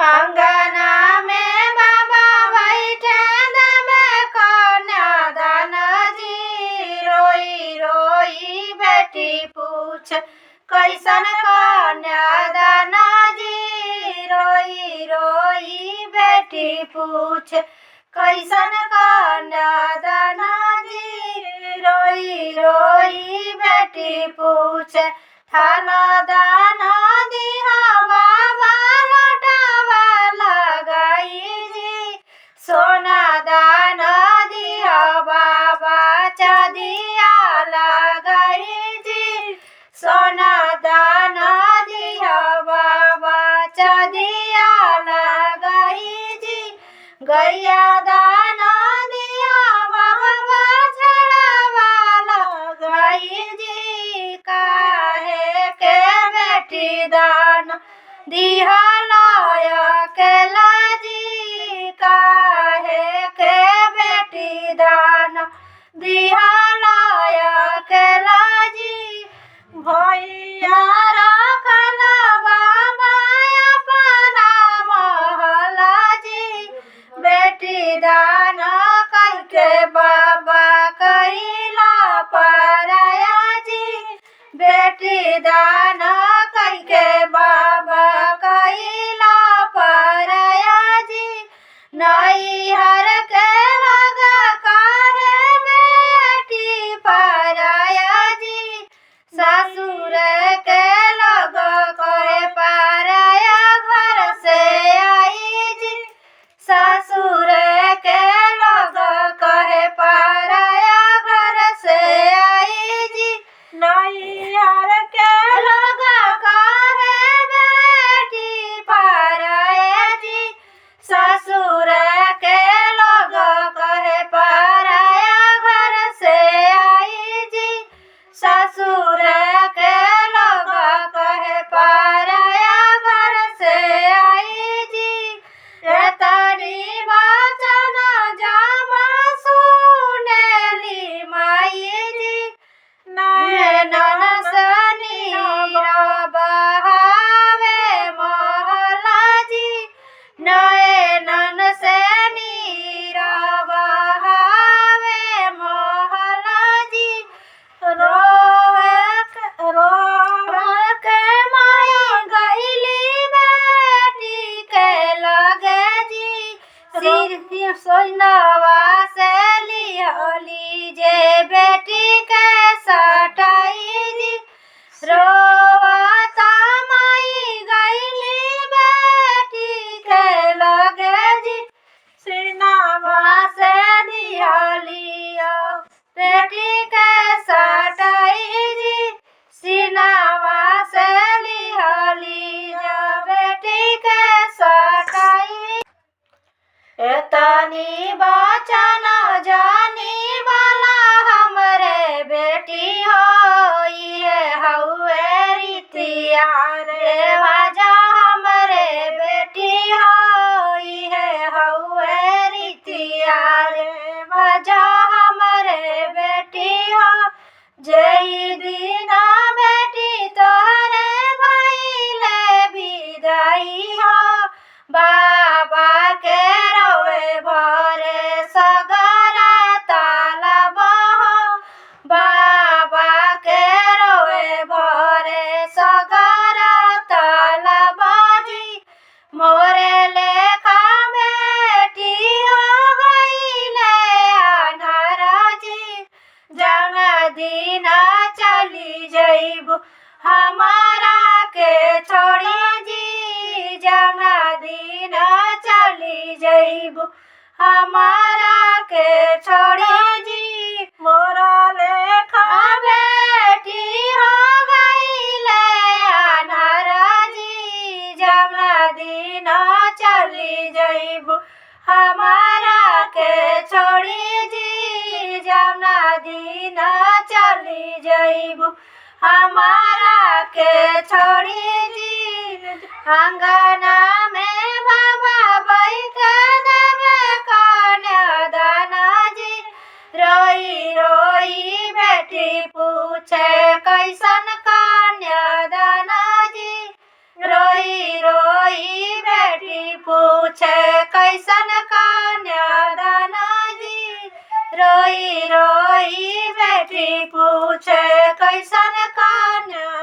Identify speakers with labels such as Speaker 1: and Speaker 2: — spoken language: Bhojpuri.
Speaker 1: अंगना में बाबा बैठे देवे कन्यादान जी। रोई रोई बेटी पूछ कैसन कन्यादान जी। रोई रोई बेटी पूछ कैसन कन्यादान जी। रोई रोई बेटी पूछ थाना दान दिया बाबा लौटावा लगाई जी। सोना दान दिया बाबा चदिया लगाई जी। सोना दान दिया बाबा चदिया लगाई जी। गैया दान दिया बाबा छड़ावा लगाई जी। काहे के बेटी दान दिया अकेला जी। काहे के बेटी दान दिया अकेला जी। भैया रखल बाबा अपना महला जी। बेटी दान करके बाबा कैला पराया जी। बेटी दान करके बाबा कैला पराया जी। नैहर के लगा काहे बेटी पराया जी। ससुर के लगा कहे पराया घर से आई जी। ससुर के लगा कहे पराया घर से आई जी। नैहर के लगा काहे बेटी पराया जी। ससुर के लगा कहे पराया घर से आई जी। ससुर के लगा कहे पराया घर से आई जी। एतरी वचन जब सुनेली माई जी। नैनन से नीर बहावे महला जी। नैनन से नीर बहावे महला जी। रोवे के माई गईली बेटी के लगे जी। सिर सोनवा से लिहली जे बेटी के सटाई जी। रोवता माई गईली बेटी के लगे जी। सिनवा से लिहली बेटी के सटाई जी। सिनवा से लिहली बेटी के सटाई। एतनी बचन जानी वाला हमरे बेटी हो। ये हउए रीतिया रे वाजा हमरे बेटी हो। ये हउए रीतिया रे वाजा हमरे बेटी हो। जय दीना बेटी तोहरे भइले विदाई हो। बाबा के रोवे भरे सगरा तालब हो। बाबा के रोवे भरे सगरा तालब जी। मोरे लेखा बेटी हो गईले अनहरा जी। जन्मदिन चली जइबू हमारा के छोड़ी जी। जन्मदिन चली जइबू हमारा के छोड़ी जी। मोरा लेखा बेटी हो गईले अनहरा जी। जन्मदिन चली जइबू हमारा के छोड़ी जी। जन्मदिन चली जइबू हमारा के छोड़ी जी। अंगना में बाबा बैठ देवे कन्यादान जी। रोई रोई बेटी पूछे कैसन कन्यादान जी। रोई रोई बेटी कैसन कन्यादान जी। रोई रोई बेटी पूछे कैसन कन्या